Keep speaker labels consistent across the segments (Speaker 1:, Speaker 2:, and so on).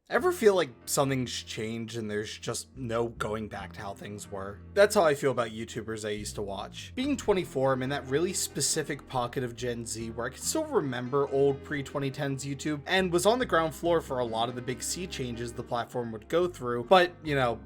Speaker 1: Ever feel like something's changed and there's just no going back to how things were? That's how I feel about YouTubers I used to watch. Being 24, I'm in that really specific pocket of Gen Z where I can still remember old pre-2010s YouTube and was on the ground floor for a lot of the big sea changes the platform would go through, but,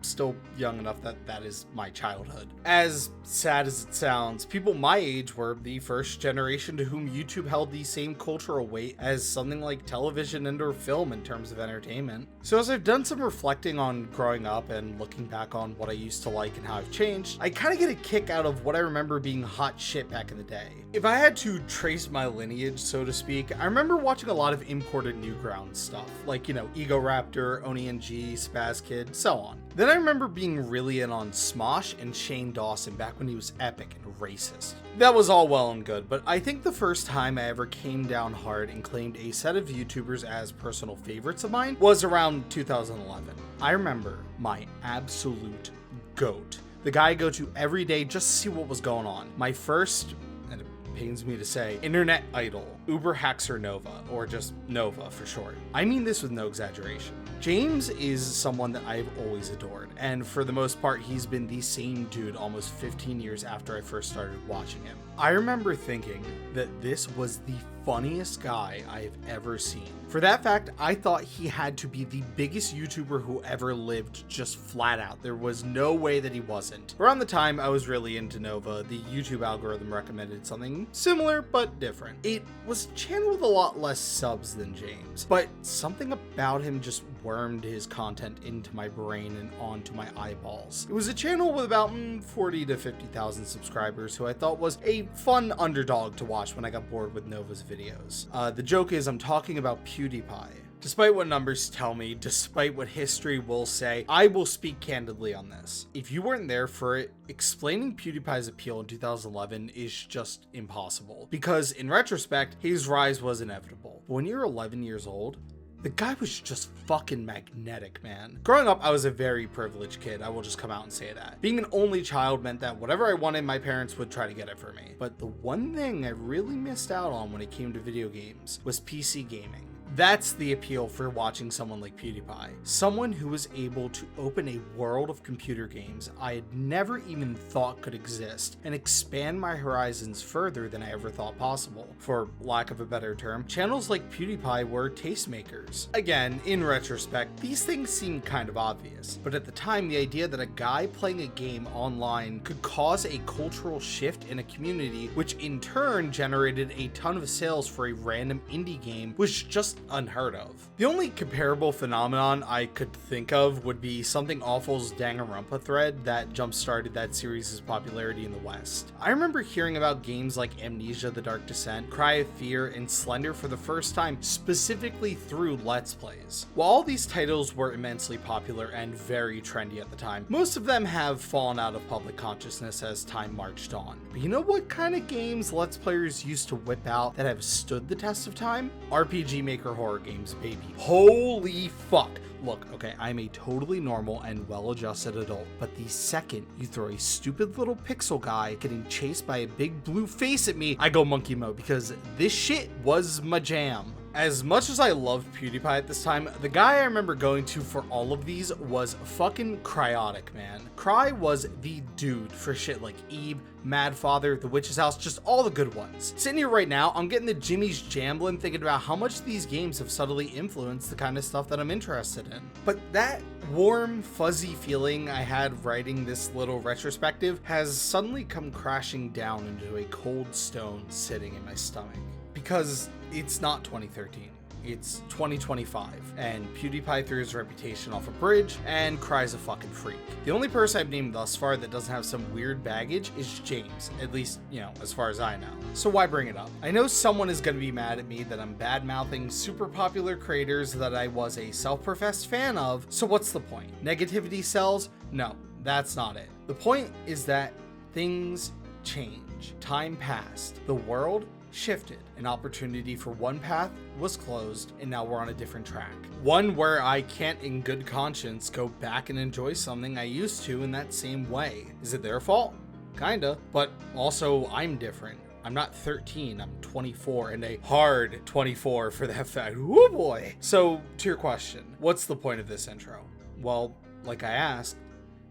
Speaker 1: still young enough that that is my childhood. As sad as it sounds, people my age were the first generation to whom YouTube held the same cultural weight as something like television and or film in terms of entertainment. So as I've done some reflecting on growing up and looking back on what I used to like and how I've changed, I kind of get a kick out of what I remember being hot shit back in the day. If I had to trace my lineage, so to speak, I remember watching a lot of imported Newgrounds stuff, like, Ego Raptor, Oni and G, Spaz Kid, so on. Then I remember being really in on Smosh and Shane Dawson back when he was epic and racist. That was all well and good, but I think the first time I ever came down hard and claimed a set of YouTubers as personal favorites of mine was around 2011. I remember my absolute GOAT, the guy I go to every day just to see what was going on. My first, and it pains me to say, internet idol, Uber Haxer Nova, or just Nova for short. I mean this with no exaggeration. James is someone that I've always adored, and for the most part, he's been the same dude almost 15 years after I first started watching him. I remember thinking that this was the funniest guy I've ever seen. For that fact, I thought he had to be the biggest YouTuber who ever lived, just flat out. There was no way that he wasn't. Around the time I was really into Nova, the YouTube algorithm recommended something similar but different. It was a channel with a lot less subs than James, but something about him just wormed his content into my brain and onto my eyeballs. It was a channel with about 40 to 50,000 subscribers who I thought was a fun underdog to watch when I got bored with Nova's videos. The joke is I'm talking about PewDiePie. Despite what numbers tell me, despite what history will say, I will speak candidly on this. If you weren't there for it, explaining PewDiePie's appeal in 2011 is just impossible. Because in retrospect, his rise was inevitable. But when you're 11 years old, the guy was just fucking magnetic, man. Growing up, I was a very privileged kid. I will just come out and say that. Being an only child meant that whatever I wanted, my parents would try to get it for me. But the one thing I really missed out on when it came to video games was PC gaming. That's the appeal for watching someone like PewDiePie. Someone who was able to open a world of computer games I had never even thought could exist and expand my horizons further than I ever thought possible. For lack of a better term, channels like PewDiePie were tastemakers. Again, in retrospect, these things seem kind of obvious, but at the time, the idea that a guy playing a game online could cause a cultural shift in a community, which in turn generated a ton of sales for a random indie game, was just unheard of. The only comparable phenomenon I could think of would be Something Awful's Danganronpa thread that jump-started that series' popularity in the West. I remember hearing about games like Amnesia: The Dark Descent, Cry of Fear, and Slender for the first time specifically through Let's Plays. While all these titles were immensely popular and very trendy at the time, most of them have fallen out of public consciousness as time marched on. But you know what kind of games Let's Players used to whip out that have stood the test of time? RPG Maker horror games, baby. Holy fuck. Look, okay, I'm a totally normal and well-adjusted adult, but the second you throw a stupid little pixel guy getting chased by a big blue face at me, I go monkey mode because this shit was my jam. As much as I loved PewDiePie at this time, the guy I remember going to for all of these was fucking Cryotic, man. Cry was the dude for shit like Eve, Mad Father, The Witch's House, just all the good ones. Sitting here right now, I'm getting the Jimmy's Jamblin' thinking about how much these games have subtly influenced the kind of stuff that I'm interested in. But that warm, fuzzy feeling I had writing this little retrospective has suddenly come crashing down into a cold stone sitting in my stomach. Because it's not 2013, it's 2025, and PewDiePie threw his reputation off a bridge, and Cry's a fucking freak. The only person I've named thus far that doesn't have some weird baggage is James, at least, as far as I know. So why bring it up? I know someone is gonna be mad at me that I'm bad-mouthing super popular creators that I was a self-professed fan of, so what's the point? Negativity sells? No, that's not it. The point is that things change. Time passed. The world shifted. An opportunity for one path was closed, and now we're on a different track. One where I can't in good conscience go back and enjoy something I used to in that same way. Is it their fault? Kinda, but also I'm different. I'm not 13, I'm 24, and a hard 24 for that fact. Woo boy! So, to your question, what's the point of this intro? Well, like I asked,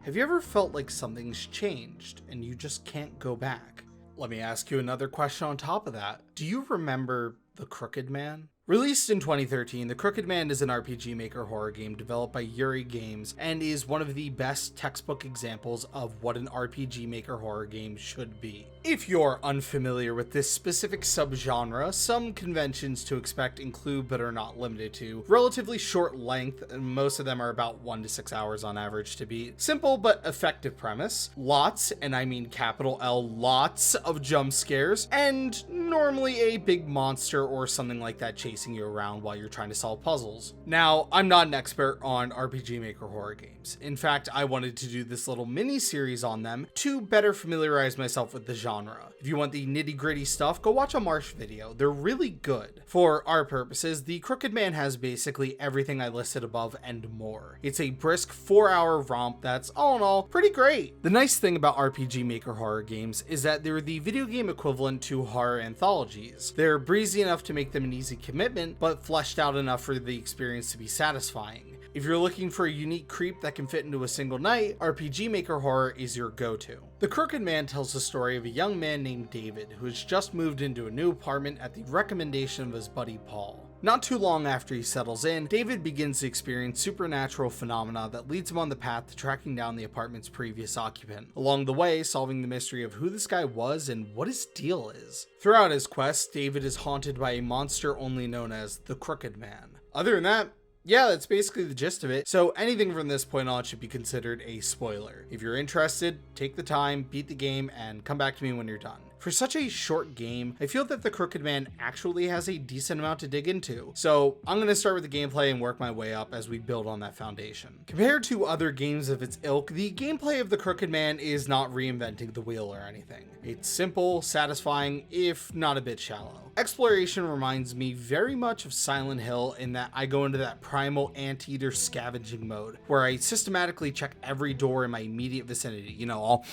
Speaker 1: have you ever felt like something's changed and you just can't go back? Let me ask you another question on top of that. Do you remember The Crooked Man? Released in 2013, The Crooked Man is an RPG Maker horror game developed by Yuri Games and is one of the best textbook examples of what an RPG Maker horror game should be. If you're unfamiliar with this specific subgenre, some conventions to expect include, but are not limited to, relatively short length, and most of them are about 1 to 6 hours on average to beat. Simple but effective premise, lots, and I mean capital L, lots of jump scares, and normally a big monster or something like that chasing you around while you're trying to solve puzzles. Now, I'm not an expert on RPG Maker horror games. In fact, I wanted to do this little mini series on them to better familiarize myself with the genre. If you want the nitty-gritty stuff, go watch a Marsh video. They're really good. For our purposes, The Crooked Man has basically everything I listed above and more. It's a brisk 4-hour romp that's, all in all, pretty great. The nice thing about RPG Maker horror games is that they're the video game equivalent to horror anthologies. They're breezy enough to make them an easy commitment, but fleshed out enough for the experience to be satisfying. If you're looking for a unique creep that can fit into a single night, RPG Maker horror is your go-to. The Crooked Man tells the story of a young man named David who has just moved into a new apartment at the recommendation of his buddy Paul. Not too long after he settles in, David begins to experience supernatural phenomena that leads him on the path to tracking down the apartment's previous occupant, along the way solving the mystery of who this guy was and what his deal is. Throughout his quest, David is haunted by a monster only known as the Crooked Man. Other than that, yeah, that's basically the gist of it, so anything from this point on should be considered a spoiler. If you're interested, take the time, beat the game, and come back to me when you're done. For such a short game, I feel that The Crooked Man actually has a decent amount to dig into, so I'm going to start with the gameplay and work my way up as we build on that foundation. Compared to other games of its ilk, the gameplay of The Crooked Man is not reinventing the wheel or anything. It's simple, satisfying, if not a bit shallow. Exploration reminds me very much of Silent Hill in that I go into that primal anteater scavenging mode, where I systematically check every door in my immediate vicinity, you know, all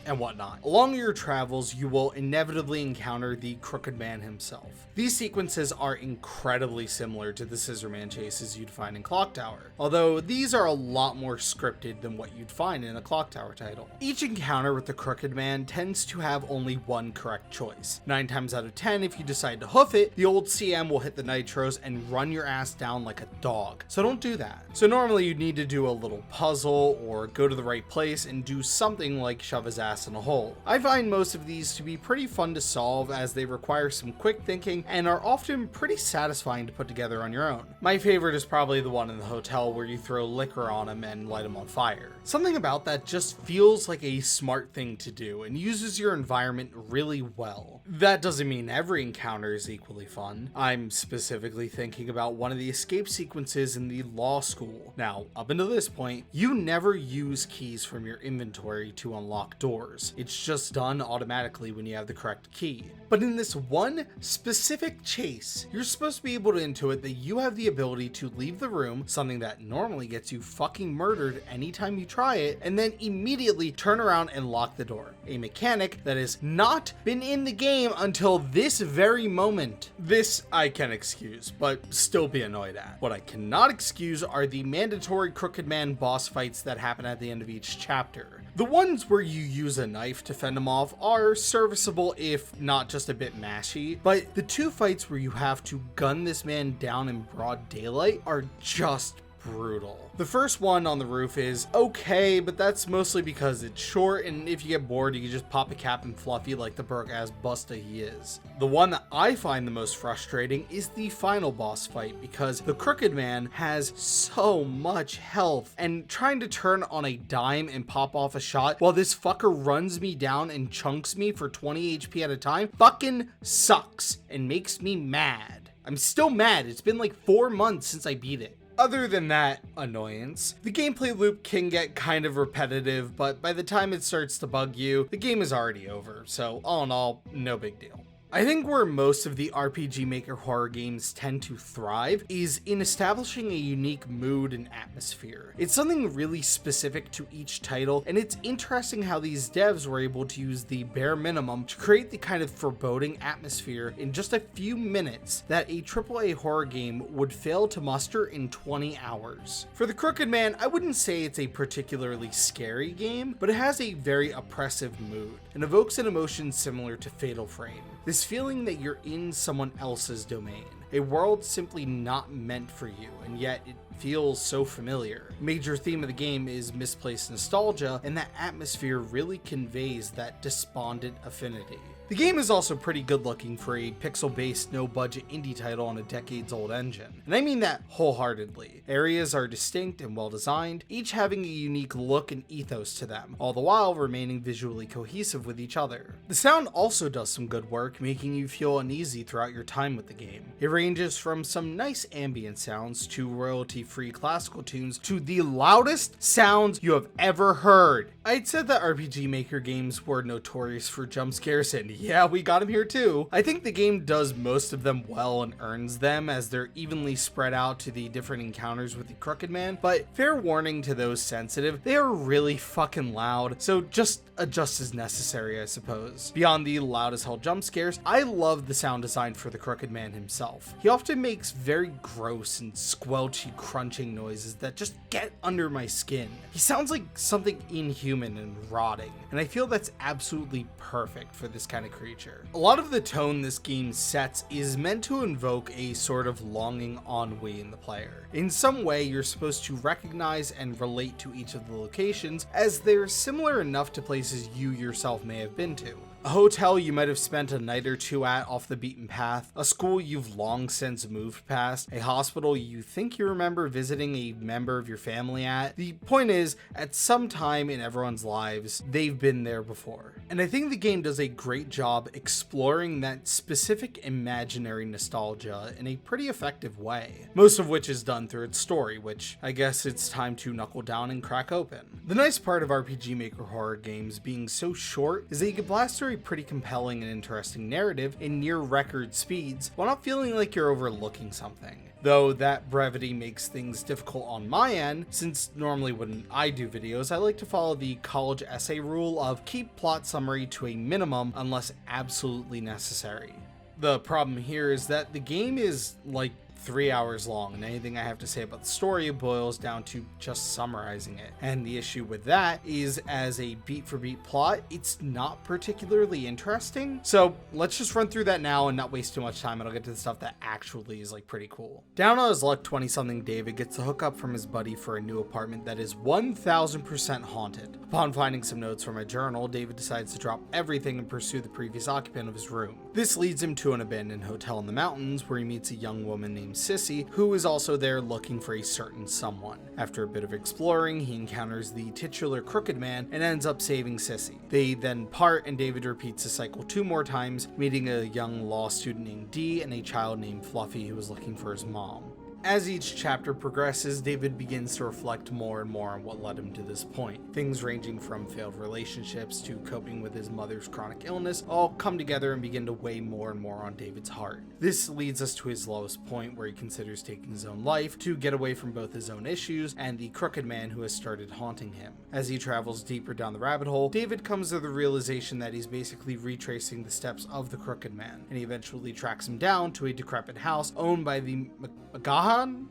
Speaker 1: and whatnot. Along your travels, you will inevitably encounter the Crooked Man himself. These sequences are incredibly similar to the Scissorman chases you'd find in Clock Tower, although these are a lot more scripted than what you'd find in a Clock Tower title. Each encounter with the Crooked Man tends to have only one correct choice. 9 times out of 10, if you decide to hoof it, the old CM will hit the nitros and run your ass down like a dog, so don't do that. So normally you'd need to do a little puzzle or go to the right place and do something like shove his ass in a hole. I find most of these to be pretty fun to solve as they require some quick thinking and are often pretty satisfying to put together on your own. My favorite is probably the one in the hotel where you throw liquor on him and light him on fire. Something about that just feels like a smart thing to do and uses your environment really well. That doesn't mean every encounter is equally fun. I'm specifically thinking about one of the escape sequences in the law school. Now, up until this point, you never use keys from your inventory to unlock doors. It's just done automatically when you have the correct key. But in this one specific chase, you're supposed to be able to intuit that you have the ability to leave the room, something that normally gets you fucking murdered anytime you try it, and then immediately turn around and lock the door. A mechanic that has not been in the game until this very moment. This I can excuse, but still be annoyed at. What I cannot excuse are the mandatory Crooked Man boss fights that happen at the end of each chapter. The ones where you use a knife to fend them off are serviceable if not just a bit mashy, but the 2 fights where you have to gun this man down in broad daylight are just brutal. The first one on the roof is okay, but that's mostly because it's short, and if you get bored, you can just pop a Captain Fluffy like the broke-ass busta he is. The one that I find the most frustrating is the final boss fight, because the Crooked Man has so much health, and trying to turn on a dime and pop off a shot while this fucker runs me down and chunks me for 20 HP at a time fucking sucks and makes me mad. I'm still mad. It's been like 4 months since I beat it. Other than that annoyance, the gameplay loop can get kind of repetitive, but by the time it starts to bug you, the game is already over, so all in all, no big deal. I think where most of the RPG Maker horror games tend to thrive is in establishing a unique mood and atmosphere. It's something really specific to each title, and it's interesting how these devs were able to use the bare minimum to create the kind of foreboding atmosphere in just a few minutes that a AAA horror game would fail to muster in 20 hours. For The Crooked Man, I wouldn't say it's a particularly scary game, but it has a very oppressive mood and evokes an emotion similar to Fatal Frame. This feeling that you're in someone else's domain, a world simply not meant for you, and yet it feels so familiar. Major theme of the game is misplaced nostalgia, and that atmosphere really conveys that despondent affinity. The game is also pretty good looking for a pixel-based, no-budget indie title on a decades-old engine, and I mean that wholeheartedly. Areas are distinct and well-designed, each having a unique look and ethos to them, all the while remaining visually cohesive with each other. The sound also does some good work, making you feel uneasy throughout your time with the game. It ranges from some nice ambient sounds to royalty-free classical tunes to the loudest sounds you have ever heard. I'd said that RPG Maker games were notorious for jump scares, and yeah, we got them here too. I think the game does most of them well and earns them as they're evenly spread out to the different encounters with the Crooked Man, but fair warning to those sensitive, they are really fucking loud, so just adjust as necessary, I suppose. Beyond the loud as hell jump scares, I love the sound design for the Crooked Man himself. He often makes very gross and squelchy crunching noises that just get under my skin. He sounds like something inhuman and rotting, and I feel that's absolutely perfect for this kind of creature. A lot of the tone this game sets is meant to invoke a sort of longing ennui in the player. In some way, you're supposed to recognize and relate to each of the locations, as they're similar enough to places you yourself may have been to. A hotel you might have spent a night or two at off the beaten path, a school you've long since moved past, a hospital you think you remember visiting a member of your family at. The point is, at some time in everyone's lives, they've been there before. And I think the game does a great job exploring that specific imaginary nostalgia in a pretty effective way, most of which is done through its story, which I guess it's time to knuckle down and crack open. The nice part of RPG Maker horror games being so short is that you can blast through a pretty compelling and interesting narrative in near record speeds while not feeling like you're overlooking something. Though that brevity makes things difficult on my end, since normally when I do videos, I like to follow the college essay rule of keep plot summary to a minimum unless absolutely necessary. The problem here is that the game is like 3 hours long, and anything I have to say about the story boils down to just summarizing it. And the issue with that is, as a beat for beat plot, it's not particularly interesting. So let's just run through that now and not waste too much time, and I'll get to the stuff that actually is like pretty cool. Down on his luck, 20-something David gets the hookup from his buddy for a new apartment that is 1000% haunted. Upon finding some notes from a journal, David decides to drop everything and pursue the previous occupant of his room. This leads him to an abandoned hotel in the mountains where he meets a young woman named Sissy, who is also there looking for a certain someone. After a bit of exploring, he encounters the titular Crooked Man and ends up saving Sissy. They then part, and David repeats the cycle 2 more times, meeting a young law student named Dee and a child named Fluffy who is looking for his mom. As each chapter progresses, David begins to reflect more and more on what led him to this point. Things ranging from failed relationships to coping with his mother's chronic illness all come together and begin to weigh more and more on David's heart. This leads us to his lowest point, where he considers taking his own life to get away from both his own issues and the Crooked Man who has started haunting him. As he travels deeper down the rabbit hole, David comes to the realization that he's basically retracing the steps of the Crooked Man, and he eventually tracks him down to a decrepit house owned by the McGahan?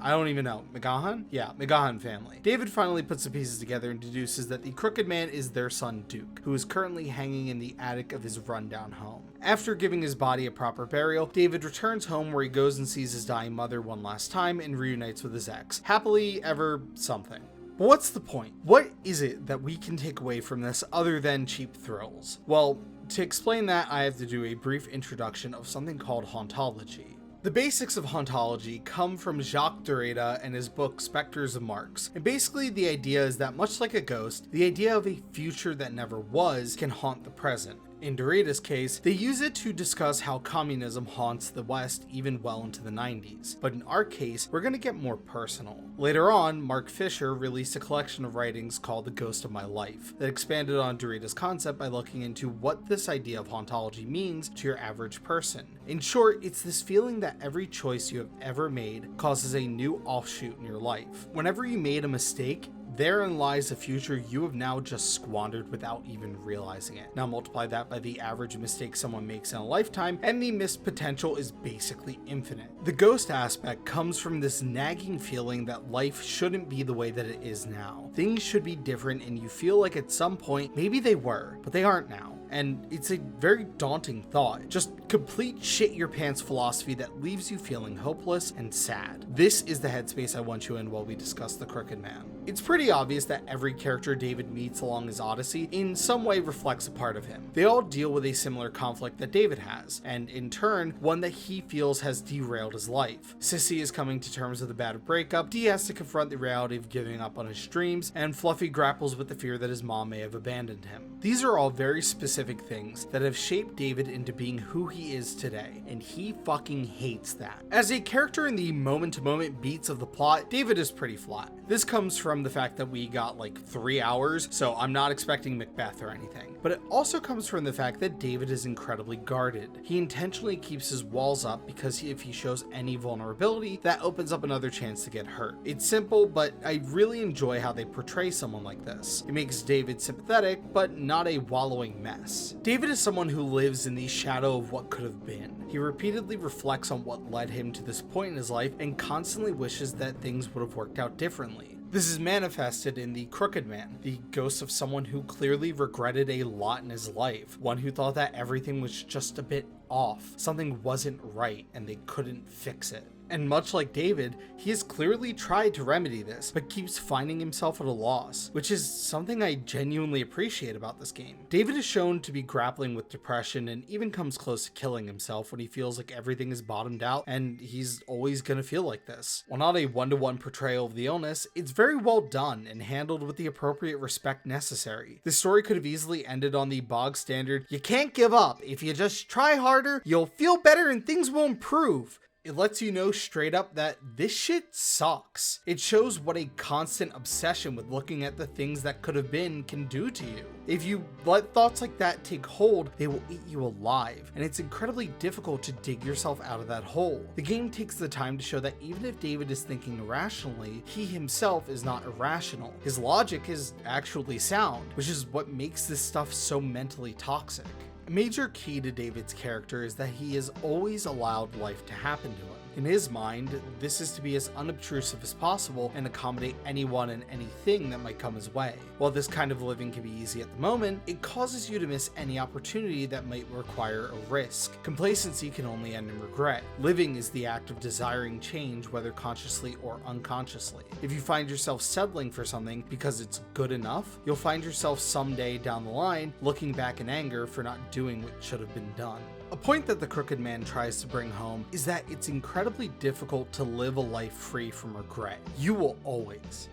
Speaker 1: I don't even know. McGahan? Yeah, McGahan family. David finally puts the pieces together and deduces that the Crooked Man is their son Duke, who is currently hanging in the attic of his rundown home. After giving his body a proper burial, David returns home where he goes and sees his dying mother one last time and reunites with his ex. Happily ever something. But what's the point? What is it that we can take away from this other than cheap thrills? Well, to explain that, I have to do a brief introduction of something called hauntology. The basics of hauntology come from Jacques Derrida and his book Spectres of Marx, and basically the idea is that much like a ghost, the idea of a future that never was can haunt the present. In Dorita's case, they use it to discuss how communism haunts the West even well into the 90s, but in our case, we're going to get more personal. Later on, Mark Fisher released a collection of writings called The Ghost of My Life that expanded on Dorita's concept by looking into what this idea of hauntology means to your average person. In short, it's this feeling that every choice you have ever made causes a new offshoot in your life. Whenever you made a mistake, therein lies a future you have now just squandered without even realizing it. Now multiply that by the average mistake someone makes in a lifetime, and the missed potential is basically infinite. The ghost aspect comes from this nagging feeling that life shouldn't be the way that it is now. Things should be different, and you feel like at some point, maybe they were, but they aren't now. And it's a very daunting thought. Just complete shit your pants philosophy that leaves you feeling hopeless and sad. This is the headspace I want you in while we discuss the Crooked Man. It's pretty obvious that every character David meets along his odyssey in some way reflects a part of him. They all deal with a similar conflict that David has, and in turn, one that he feels has derailed his life. Sissy is coming to terms with a bad breakup, Dee has to confront the reality of giving up on his dreams, and Fluffy grapples with the fear that his mom may have abandoned him. These are all very specific things that have shaped David into being who he is today, and he fucking hates that. As a character in the moment-to-moment beats of the plot, David is pretty flat. This comes from the fact that we got like 3 hours, so I'm not expecting Macbeth or anything. But it also comes from the fact that David is incredibly guarded. He intentionally keeps his walls up because if he shows any vulnerability, that opens up another chance to get hurt. It's simple, but I really enjoy how they portray someone like this. It makes David sympathetic, but not a wallowing mess. David is someone who lives in the shadow of what could have been. He repeatedly reflects on what led him to this point in his life and constantly wishes that things would have worked out differently. This is manifested in the Crooked Man, the ghost of someone who clearly regretted a lot in his life, one who thought that everything was just a bit off, something wasn't right, and they couldn't fix it. And much like David, he has clearly tried to remedy this, but keeps finding himself at a loss, which is something I genuinely appreciate about this game. David is shown to be grappling with depression and even comes close to killing himself when he feels like everything is bottomed out and he's always gonna feel like this. While not a one-to-one portrayal of the illness, it's very well done and handled with the appropriate respect necessary. The story could have easily ended on the bog standard, "You can't give up. If you just try harder, you'll feel better and things will improve." It lets you know straight up that this shit sucks. It shows what a constant obsession with looking at the things that could have been can do to you. If you let thoughts like that take hold, they will eat you alive, and it's incredibly difficult to dig yourself out of that hole. The game takes the time to show that even if David is thinking irrationally, he himself is not irrational. His logic is actually sound, which is what makes this stuff so mentally toxic. A major key to David's character is that he has always allowed life to happen to him. In his mind, this is to be as unobtrusive as possible and accommodate anyone and anything that might come his way. While this kind of living can be easy at the moment, it causes you to miss any opportunity that might require a risk. Complacency can only end in regret. Living is the act of desiring change, whether consciously or unconsciously. If you find yourself settling for something because it's good enough, you'll find yourself someday down the line looking back in anger for not doing what should have been done. A point that the Crooked Man tries to bring home is that it's incredibly difficult to live a life free from regret. You will always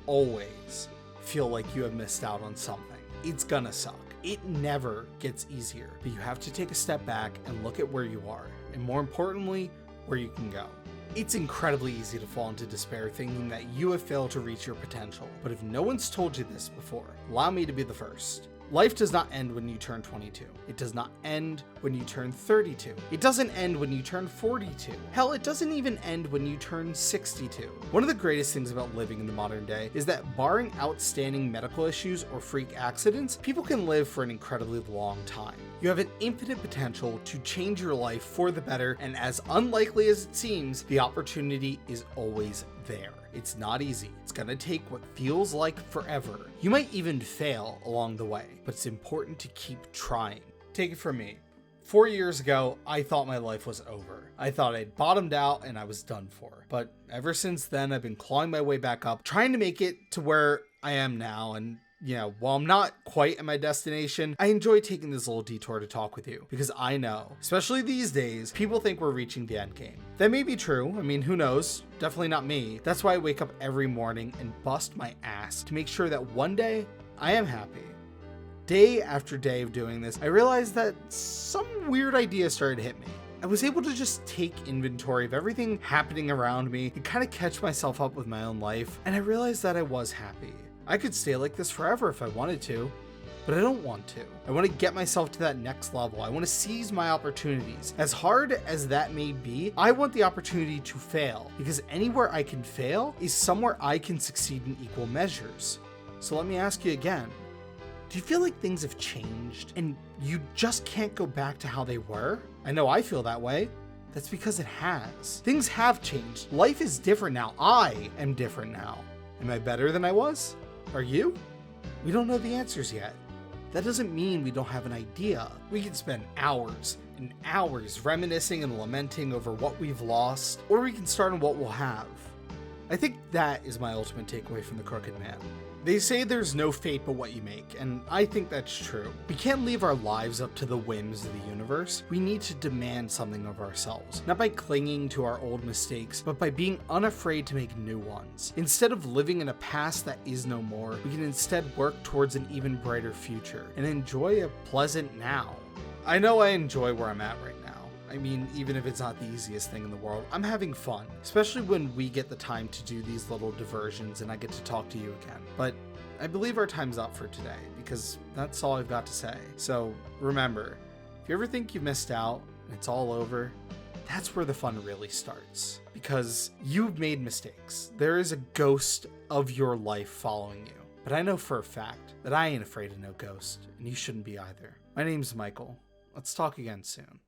Speaker 1: feel like you have missed out on something. It's gonna suck. It never gets easier, but you have to take a step back and look at where you are, and more importantly, where you can go. It's incredibly easy to fall into despair thinking that you have failed to reach your potential, but if no one's told you this before, allow me to be the first. Life does not end when you turn 22. It does not end when you turn 32. It doesn't end when you turn 42. Hell, it doesn't even end when you turn 62. One of the greatest things about living in the modern day is that barring outstanding medical issues or freak accidents, people can live for an incredibly long time. You have an infinite potential to change your life for the better, and as unlikely as it seems, the opportunity is always there. It's not easy. It's gonna take what feels like forever. You might even fail along the way, but it's important to keep trying. Take it from me. 4 years ago, I thought my life was over. I thought I'd bottomed out and I was done for. But ever since then, I've been clawing my way back up, trying to make it to where I am now, and while I'm not quite at my destination, I enjoy taking this little detour to talk with you because I know, especially these days, people think we're reaching the end game. That may be true. I mean, who knows? Definitely not me. That's why I wake up every morning and bust my ass to make sure that one day I am happy. day after day of doing this, I realized that some weird idea started to hit me. I was able to just take inventory of everything happening around me and kind of catch myself up with my own life, and I realized that I was happy. I could stay like this forever if I wanted to, but I don't want to. I want to get myself to that next level. I want to seize my opportunities. As hard as that may be, I want the opportunity to fail, because anywhere I can fail is somewhere I can succeed in equal measures. So let me ask you again. Do you feel like things have changed and you just can't go back to how they were? I know I feel that way. That's because it has. Things have changed. Life is different now. I am different now. Am I better than I was? Are you? We don't know the answers yet. That doesn't mean we don't have an idea. We can spend hours and hours reminiscing and lamenting over what we've lost, or we can start on what we'll have. I think that is my ultimate takeaway from The Crooked Man. They say there's no fate but what you make, and I think that's true. We can't leave our lives up to the whims of the universe. We need to demand something of ourselves, not by clinging to our old mistakes, but by being unafraid to make new ones. Instead of living in a past that is no more, we can instead work towards an even brighter future and enjoy a pleasant now. I know I enjoy where I'm at right now. I mean, even if it's not the easiest thing in the world, I'm having fun, especially when we get the time to do these little diversions and I get to talk to you again. But I believe our time's up for today, because that's all I've got to say. So remember, if you ever think you've missed out and it's all over, that's where the fun really starts, because you've made mistakes. There is a ghost of your life following you, but I know for a fact that I ain't afraid of no ghost, and you shouldn't be either. My name's Michael. Let's talk again soon.